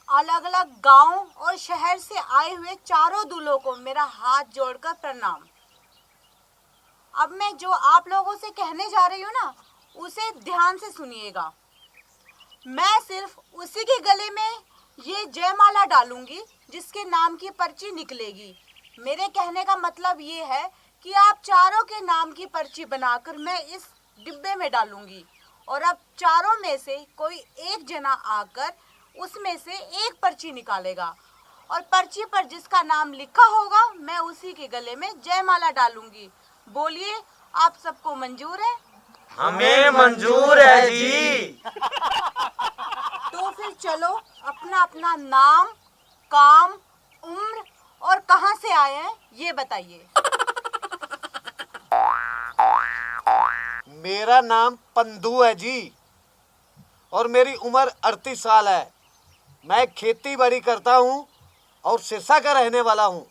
अलग अलग गांव और शहर से आए हुए चारों दूल्हों को मेरा हाथ जोड़कर प्रणाम। अब मैं जो आप लोगों से कहने जा रही हूँ ना, उसे ध्यान से सुनिएगा। मैं सिर्फ उसी के गले में ये जयमाला डालूंगी जिसके नाम की पर्ची निकलेगी। मेरे कहने का मतलब ये है कि आप चारों के नाम की पर्ची बनाकर मैं इस डिब्बे में डालूंगी और अब चारों में से कोई एक जना आकर उसमें से एक पर्ची निकालेगा और पर्ची पर जिसका नाम लिखा होगा मैं उसी के गले में जयमाला डालूंगी। बोलिए, आप सबको मंजूर है? हमें मंजूर है जी। तो फिर चलो अपना अपना नाम, काम, उम्र और कहां से आए हैं ये बताइए। मेरा नाम पंदू है जी और मेरी उम्र 38 साल है। मैं खेती बाड़ी करता हूँ और सिरसा का रहने वाला हूँ।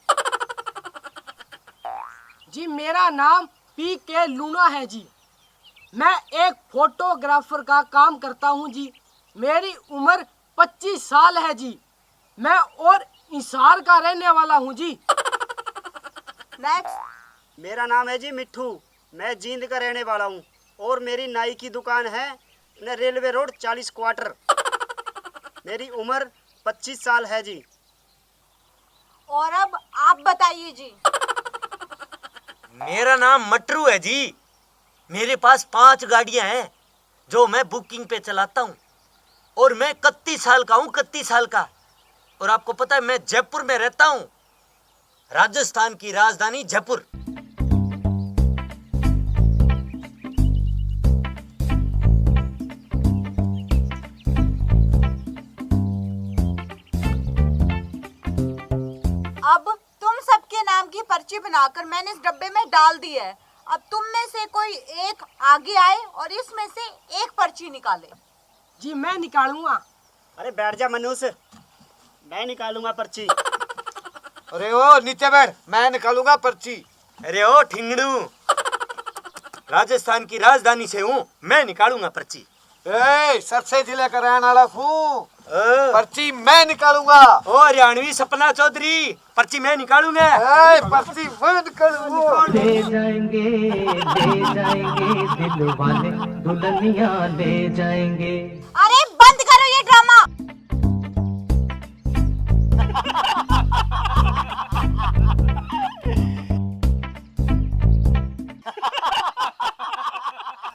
जी मेरा नाम पी.के. लूना है जी। मैं एक फोटोग्राफर का काम करता हूँ जी। मेरी उम्र 25 साल है जी। मैं और हिसार का रहने वाला हूँ जी। नेक्स्ट। मेरा नाम है जी मिट्ठू। मैं जींद का रहने वाला हूँ और मेरी नाई की दुकान है रेलवे रोड 40 क्वार्टर। मेरी उम्र 25 साल है जी। और अब आप बताइए जी। मेरा नाम मटरू है जी। मेरे पास 5 गाड़ियां हैं जो मैं बुकिंग पे चलाता हूँ और मैं 31 साल का हूँ, 31 साल का। और आपको पता है मैं जयपुर में रहता हूँ, राजस्थान की राजधानी जयपुर। अब तुम सबके नाम की पर्ची बनाकर मैंने इस डब्बे में डाल दी है। अब तुम में से कोई एक आगे आए और इसमें से एक पर्ची निकाले। जी मैं निकालूंगा। अरे बैठ जा मनुष्य, मैं निकालूंगा पर्ची। अरे ओ नीचे बैठ, मैं निकालूंगा पर्ची। अरे ओ ठिंगड़ू, राजस्थान की राजधानी से हूँ, मैं निकालूंगा पर्ची। ए सरसे जिले का रहने वाला हूँ, पर्ची मैं निकालूंगा। ओ हरियाणवी सपना चौधरी, पर्ची मैं निकालूंगा। पर्ची मैं निकालूंगा। ले जाएंगे दिल वाले दुल्हनिया ले जाएंगे। अरे बंद करो ये ड्रामा।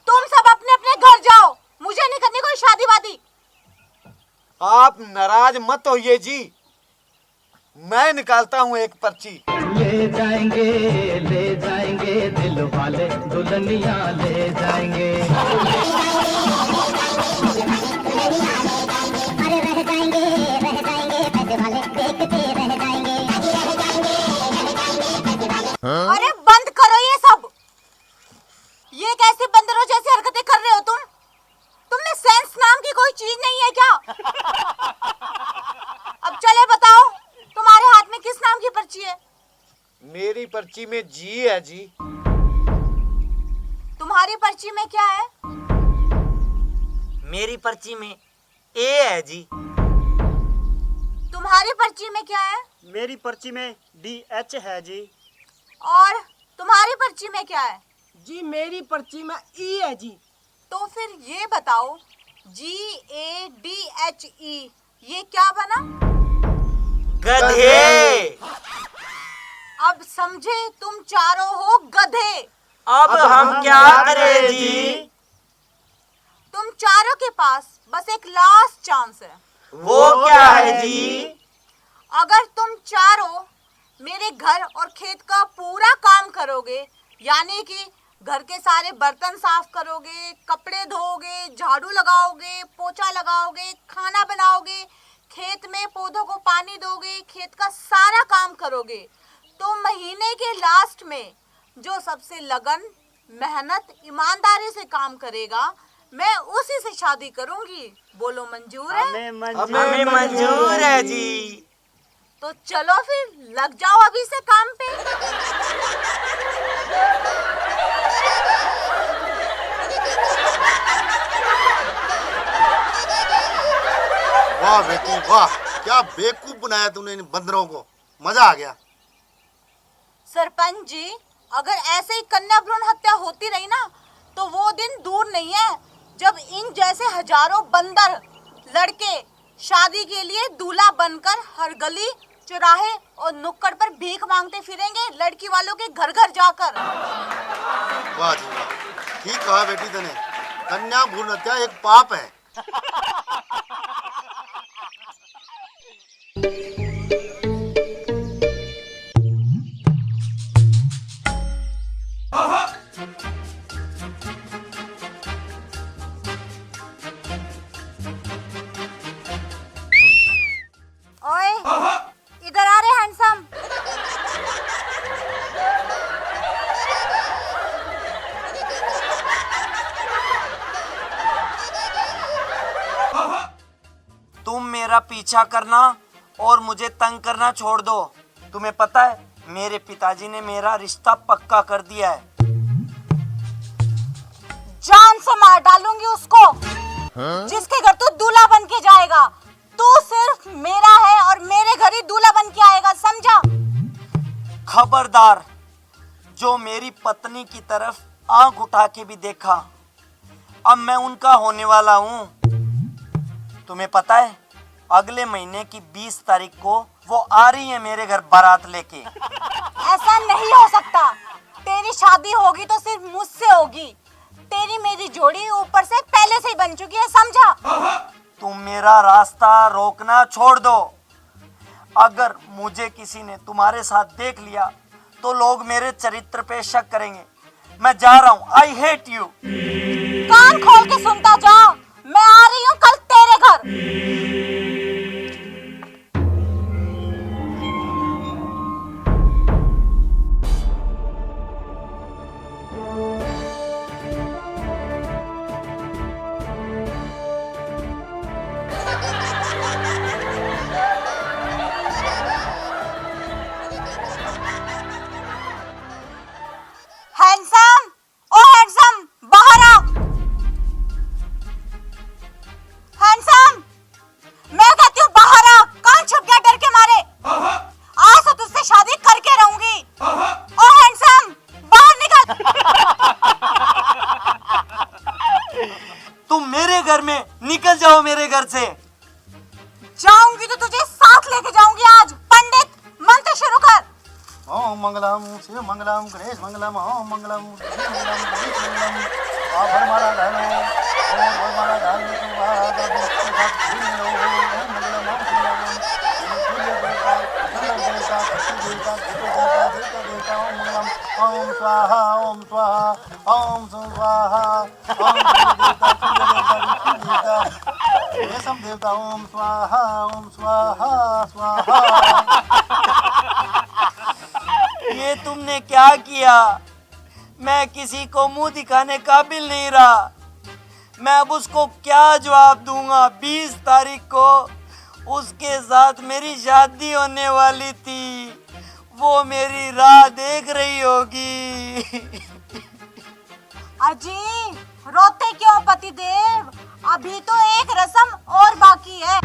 तुम सब अपने अपने घर जाओ, मुझे नहीं करनी कोई शादी वादी। आप नाराज मत होइए जी, मैं निकालता हूँ एक पर्ची। ले जाएंगे दिल वाले दुल्हनिया ले जाएंगे। अरे रह जाएंगे पैसे वाले देखते रह जाएंगे। अरे बंद करो ये सब। ये कैसे बंदरों जैसी हरकतें कर रहे हो तुम? तुमने सेंस नाम की कोई चीज नहीं है क्या? अब चले बताओ, तुम्हारे हाथ में किस नाम की पर्ची है? मेरी पर्ची में जी है जी। तुम्हारी पर्ची में क्या है? मेरी पर्ची में ए है जी। तुम्हारी पर्ची में क्या है? मेरी पर्ची में DH है जी। और तुम्हारी पर्ची में क्या है? जी मेरी पर्ची में ई है जी। तो फिर ये बताओ, GADHE ये क्या बना? गधे। अब समझे, तुम चारों हो गधे। अब हम क्या करें जी? तुम चारों के पास बस एक लास्ट चांस है। वो क्या है जी? अगर तुम चारों मेरे घर और खेत का पूरा काम करोगे, यानी कि घर के सारे बर्तन साफ करोगे, कपड़े धोओगे, झाड़ू लगाओगे, पोछा लगाओगे, खाना बनाओगे, खेत में पौधों को पानी दोगे, खेत का सारा काम करोगे, तो महीने के लास्ट में जो सबसे लगन, मेहनत, ईमानदारी से काम करेगा, मैं उसी से शादी करूंगी। बोलो मंजूर है? हमें मंजूर है जी। तो चलो फिर लग जाओ अभी से काम पे। वाह बेटी वाह, क्या बेवकूफ बनाया तूने इन बंदरों को, मजा आ गया। सरपंच जी, अगर ऐसे ही कन्या भ्रूण हत्या होती रही ना तो वो दिन दूर नहीं है जब इन जैसे हजारों बंदर लड़के शादी के लिए दूल्हा बनकर हर गली चौराहे और नुक्कड़ पर भीख मांगते फिरेंगे लड़की वालों के घर घर जाकर। वाह जी वाह, ठीक कहा बेटी तूने, कन्या भ्रूण हत्या एक पाप है। ओए, इधर आ रहे हैंडसम। तुम मेरा पीछा करना और मुझे तंग करना छोड़ दो। तुम्हें पता है मेरे पिताजी ने मेरा रिश्ता पक्का कर दिया है। जान से मार डालूंगी उसको, जिसके घर तू दूल्हा बन के जाएगा। तू सिर्फ मेरा है और मेरे घर ही दूल्हा बन के आएगा, समझा? खबरदार, जो मेरी पत्नी की तरफ आंख उठा के भी देखा, अब मैं उनका होने वाला हूँ। तुम्हें पता है अगले महीने की 20 तारीख को वो आ रही है मेरे घर बारात लेके। ऐसा नहीं हो सकता। तेरी शादी होगी तो सिर्फ मुझसे होगी। तेरी मेरी जोड़ी ऊपर से पहले से ही बन चुकी है, समझा? तुम मेरा रास्ता रोकना छोड़ दो। अगर मुझे किसी ने तुम्हारे साथ देख लिया तो लोग मेरे चरित्र पे शक करेंगे। मैं जा रहा हूँ, आई हेट यू। कान खोल के सुनता जा, मैं आ रही हूँ कल तेरे घर। हैंडसम, ओ हैंडसम, बाहर आ। हैंडसम, मैं कहती हूँ बाहर आ। कहाँ छुप गया डर के मारे? आज तो तुझसे शादी करके रहूंगी। ओ हैंडसम, बाहर निकल। तुम मेरे घर में निकल जाओ, मेरे घर से। जाऊंगी तो तुझे साथ लेके जाऊंगी आज। पंडित, मंत्र शुरू कर। ओम मंगलम शिव मंगलम गणेश मंगलम, ओम मंगलम शिव मंगलम गणेश मंगलम। आप वरमाला डालो और वरमाला डालने के बाद अब इसके बाद फूल लो। ओम मंगलम ओम शिवम, सूर्य देवता, चंद्र देवता, धरती देवता, देवता देवता देवता, ओम मंगलम ओम स्वाहा ओम स्वाहा ओम स्वाहा, ओम देवता सूर्य देवता विष्णु देवता रेशम देवता, ओम स्वाहा ओम स्वाहा स्वाहा। ये तुमने क्या किया? मैं किसी को मुंह दिखाने काबिल नहीं रहा। मैं अब उसको क्या जवाब दूंगा? 20 तारीख को उसके साथ मेरी शादी होने वाली थी। वो मेरी राह देख रही होगी। अजी, रोते क्यों पतिदेव? अभी तो एक रस्म और बाकी है।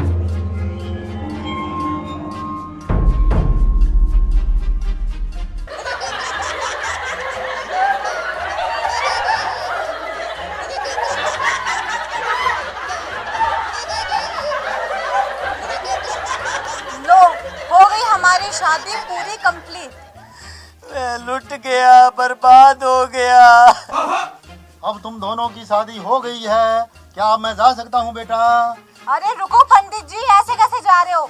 लो, हो गई हमारी शादी पूरी कंप्लीट। मैं लुट गया, बर्बाद हो गया। अब तुम दोनों की शादी हो गई है, क्या अब मैं जा सकता हूँ बेटा? अरे रुको पंडित जी, ऐसे कैसे जा रहे हो?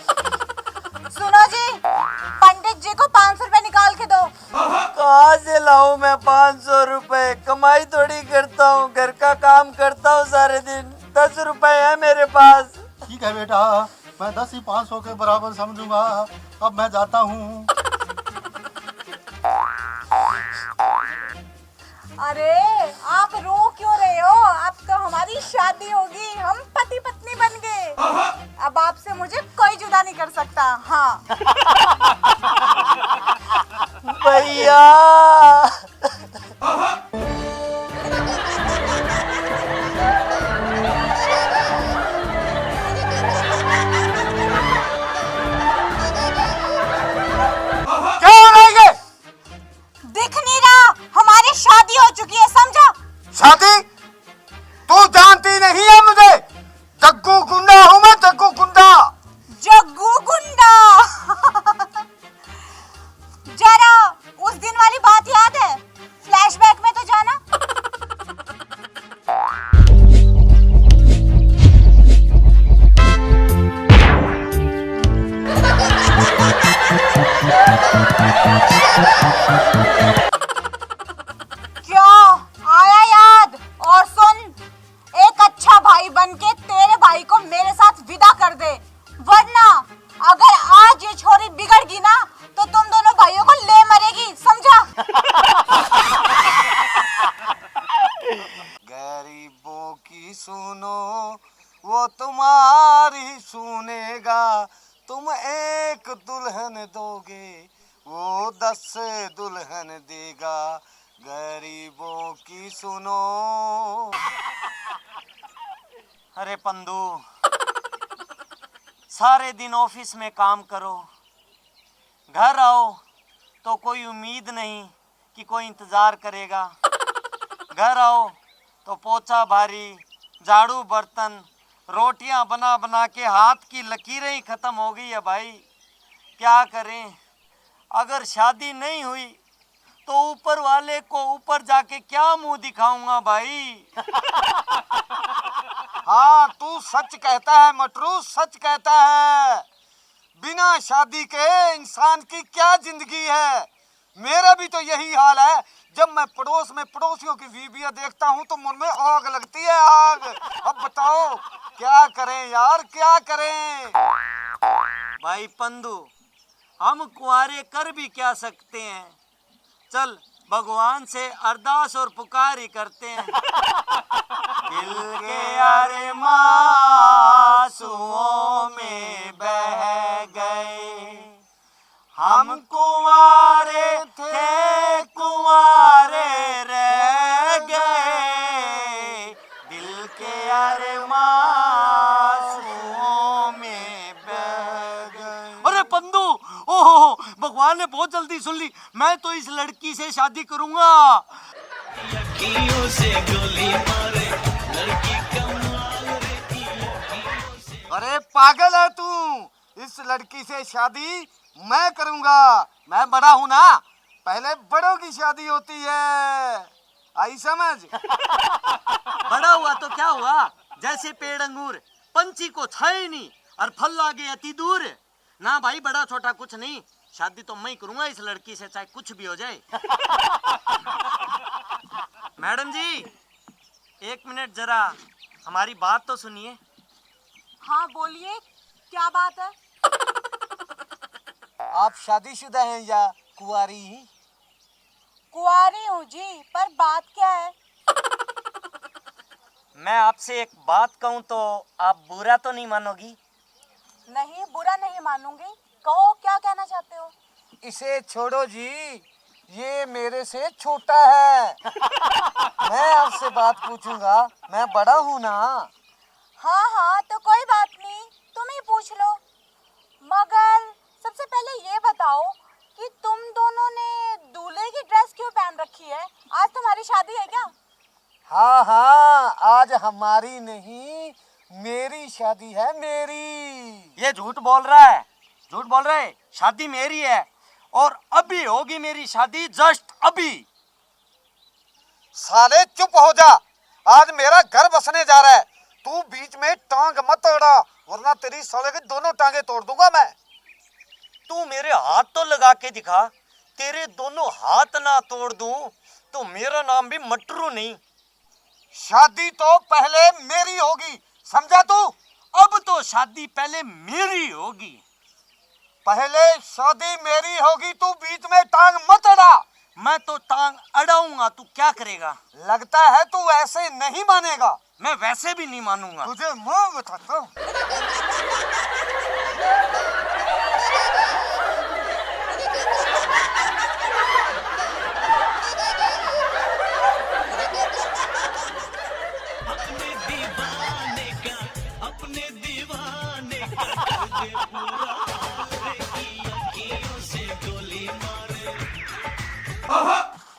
सुनो जी, पंडित जी को 500 रुपए निकाल के दो। कहाँ से लाऊं मैं 500 रुपए? कमाई थोड़ी करता हूँ, घर का काम करता हूँ सारे दिन। 10 रुपए है मेरे पास। ठीक है बेटा, मैं 10 ही 500 के बराबर समझूंगा। अब मैं जाता हूँ। अरे आप रो क्यों रहे हो? अब तो हमारी शादी होगी, हम पति पत्नी बन गए। अब आपसे मुझे कोई जुदा नहीं कर सकता। हाँ भैया। शादी? तू जानती नहीं है मुझे, जग्गू गुंडा हूँ मैं, जग्गू गुंडा। जग्गू गुंडा। जरा उस दिन वाली बात याद है? फ्लैशबैक में तो जाना। क्या आया याद? और सुन, एक अच्छा भाई बनके तेरे भाई को मेरे साथ विदा कर दे, वरना अगर आज ये छोरी बिगड़ गई ना तो तुम दोनों भाइयों को ले मरेगी, समझा? गरीबों की सुनो, वो तुम्हारी सुनेगा। तुम एक दुल्हन दोगे, वो 10 दुल्हन देगा। गरीबों की सुनो। अरे पंदू, सारे दिन ऑफिस में काम करो, घर आओ तो कोई उम्मीद नहीं कि कोई इंतजार करेगा। घर आओ तो पोछा भारी, झाड़ू बर्तन, रोटियां बना बना के हाथ की लकीरें ही खत्म हो गई है भाई। क्या करें? अगर शादी नहीं हुई तो ऊपर वाले को ऊपर जाके क्या मुंह दिखाऊंगा भाई। हाँ, तू सच कहता है मटरू, सच कहता है। बिना शादी के इंसान की क्या जिंदगी है। मेरा भी तो यही हाल है। जब मैं पड़ोस में पड़ोसियों की बीवियां देखता हूँ तो मन में आग लगती है, आग। अब बताओ क्या करें यार, क्या करें? भाई पंदू, हम कुंवारे कर भी क्या सकते हैं? चल भगवान से अरदास और पुकार ही करते हैं। दिल के यारे मासूओं में बह गए, हम कुंवारे थे कुंवारे रह गए। दिल के यारे मासूओं में बह गए। अरे पंदू, ओहो, भगवान ने बहुत जल्दी सुन ली। मैं तो इस लड़की से शादी करूंगा। अरे पागल है तू? इस लड़की से शादी मैं करूंगा। मैं बड़ा हूं ना, पहले बड़ों की शादी होती है। आई समझ? बड़ा हुआ तो क्या हुआ? जैसे पेड़ अंगूर, पंछी को छाए नहीं और फल लागे अति दूर। ना भाई, बड़ा छोटा कुछ नहीं, शादी तो मैं ही करूंगा इस लड़की से, चाहे कुछ भी हो जाए। मैडम जी, 1 मिनट जरा हमारी बात तो सुनिए। हाँ बोलिए, क्या बात है? आप शादीशुदा हैं या कुंवारी? कुंवारी हूँ जी, पर बात क्या है? मैं आपसे एक बात कहूँ तो आप बुरा तो नहीं मानोगी? नहीं, बुरा नहीं मानूंगी। कहो, क्या कहना चाहते हो? इसे छोड़ो जी, ये मेरे से छोटा है। मैं आपसे बात पूछूंगा, मैं बड़ा हूँ ना। हाँ हाँ, तो कोई बात नहीं, तुम ही पूछ लो। मगर सबसे पहले ये बताओ कि तुम दोनों ने दूल्हे की ड्रेस क्यों पहन रखी है? आज तुम्हारी शादी है क्या? हाँ हाँ, आज हमारी नहीं, मेरी शादी है, मेरी। ये झूठ बोल रहा है, झूठ बोल रहा है। शादी मेरी है और अभी होगी मेरी शादी, जस्ट अभी। साले चुप हो जा, आज मेरा घर बसने जा रहा है। तू बीच में टांग मत अड़ा, वरना तेरी साले की दोनों टांगे तोड़ दूंगा मैं। तू मेरे हाथ तो लगा के दिखा, तेरे दोनों हाथ ना तोड़ दूं तो मेरा नाम भी मटरू नहीं। शादी तो पहले मेरी होगी, समझा तू? अब तो शादी पहले मेरी होगी। पहले शादी मेरी होगी, तू बीच में टांग मत अड़ा। मैं तो टांग अड़ाऊंगा, तू क्या करेगा? लगता है तू ऐसे नहीं मानेगा। मैं वैसे भी नहीं मानूंगा। तुझे मैं बताता हूँ।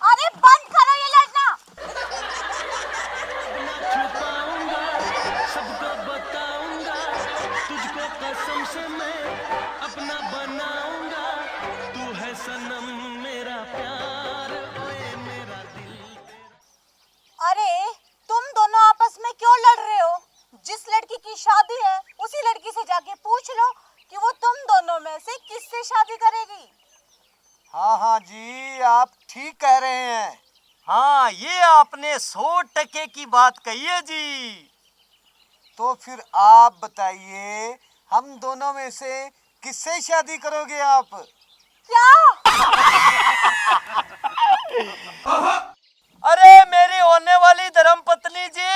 अरे बंद करो ये लड़ना। तुझे मैं अपना बनाऊंगा, तू है सनम मेरा प्यार, ओए मेरा दिल। अरे तुम दोनों आपस में क्यों लड़ रहे हो? जिस लड़की की शादी है उसी लड़की से जाके पूछ लो कि वो तुम दोनों में से किससे शादी करेगी। हाँ हाँ जी, आप ठीक कह रहे हैं। हाँ, ये आपने 100% की बात कही है जी। तो फिर आप बताइए, हम दोनों में से किससे शादी करोगे आप? क्या? अरे मेरी होने वाली धर्मपत्नी जी।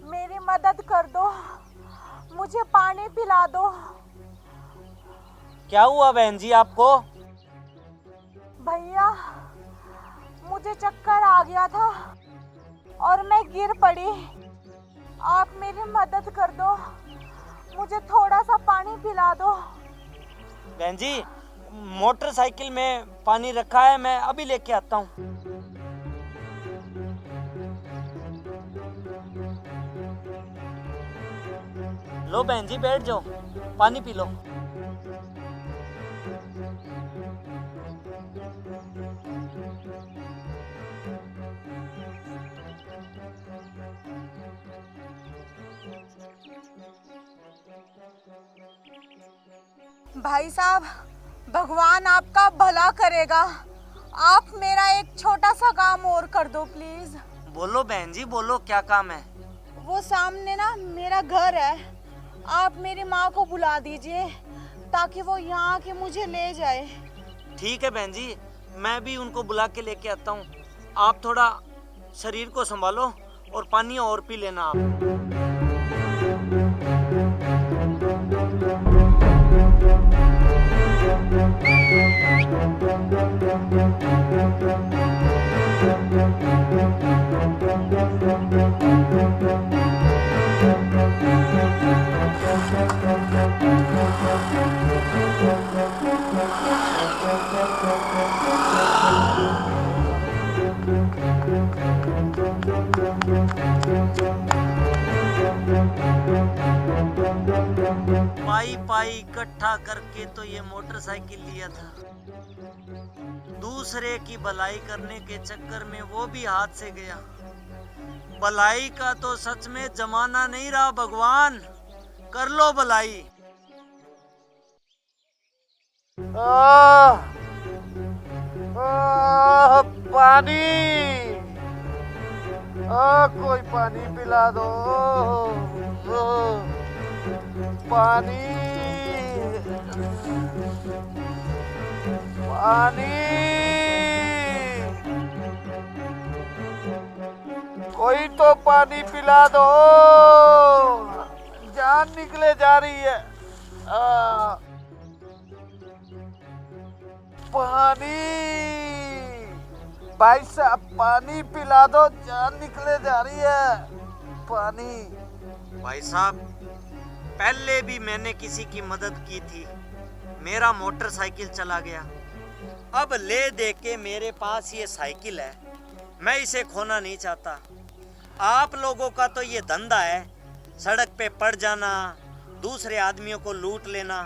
मेरी मदद कर दो, मुझे पानी पिला दो। क्या हुआ बहन जी आपको? भैया, मुझे चक्कर आ गया था और मैं गिर पड़ी। आप मेरी मदद कर दो, मुझे थोड़ा सा पानी पिला दो। बहन जी, मोटरसाइकिल में पानी रखा है, मैं अभी लेके आता हूँ। लो बहन जी, बैठ जाओ, पानी पी लो। भाई साहब, भगवान आपका भला करेगा। आप मेरा एक छोटा सा काम और कर दो प्लीज। बोलो बहन जी, बोलो, क्या काम है? वो सामने ना मेरा घर है, आप मेरी माँ को बुला दीजिए ताकि वो यहाँ आके मुझे ले जाए। ठीक है बहन जी, मैं भी उनको बुला के लेके आता हूँ। आप थोड़ा शरीर को संभालो और पानी और पी लेना आप। पाई पाई इकट्ठा करके तो ये मोटरसाइकिल लिया था, दूसरे की भलाई करने के चक्कर में वो भी हाथ से गया। भलाई का तो सच में जमाना नहीं रहा भगवान, कर लो भलाई। पानी, कोई पानी पिला दो। पानी, पानी, कोई तो पानी पिला दो, जान निकले जा रही है। पानी, भाई साहब पानी पिला दो, जान निकले जा रही है। पानी। भाई साहब, पहले भी मैंने किसी की मदद की थी, मेरा मोटरसाइकिल चला गया। अब ले दे के मेरे पास ये साइकिल है, मैं इसे खोना नहीं चाहता। आप लोगों का तो ये धंधा है, सड़क पे पड़ जाना, दूसरे आदमियों को लूट लेना।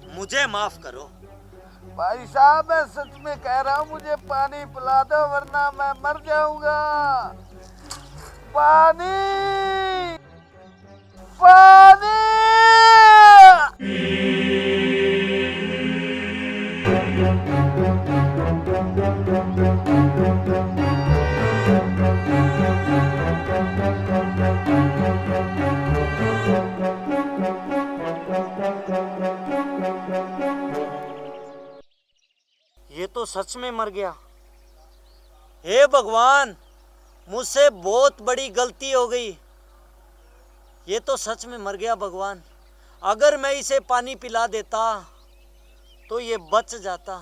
मुझे माफ करो। भाई साहब, मैं सच में कह रहा हूँ, मुझे पानी पिला दो वरना मैं मर जाऊंगा। पानी, पानी। ये तो सच में मर गया। हे भगवान, मुझसे बहुत बड़ी गलती हो गई। ये तो सच में मर गया भगवान। अगर मैं इसे पानी पिला देता तो ये बच जाता।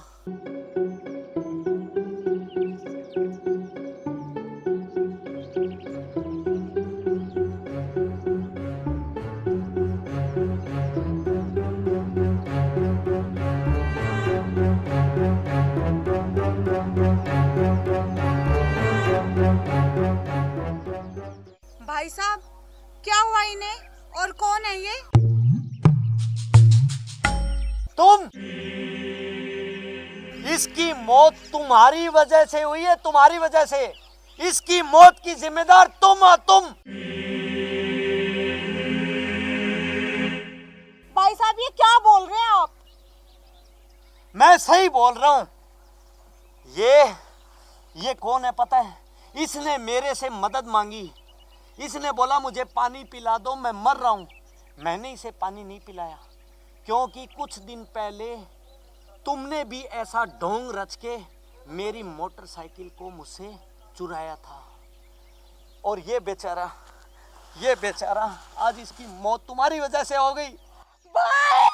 भाई साहब, क्या हुआ इन्हें और कौन है ये? तुम, इसकी मौत तुम्हारी वजह से हुई है, तुम्हारी वजह से। इसकी मौत की जिम्मेदार तुम हो, तुम। भाई साहब, ये क्या बोल रहे हैं आप? मैं सही बोल रहा हूं। ये कौन है पता है? इसने मेरे से मदद मांगी। इसने बोला मुझे पानी पिला दो, मैं मर रहा हूं। मैंने इसे पानी नहीं पिलाया क्योंकि कुछ दिन पहले तुमने भी ऐसा ढोंग रच के मेरी मोटरसाइकिल को मुझसे चुराया था। और ये बेचारा आज इसकी मौत तुम्हारी वजह से हो गई। भाई!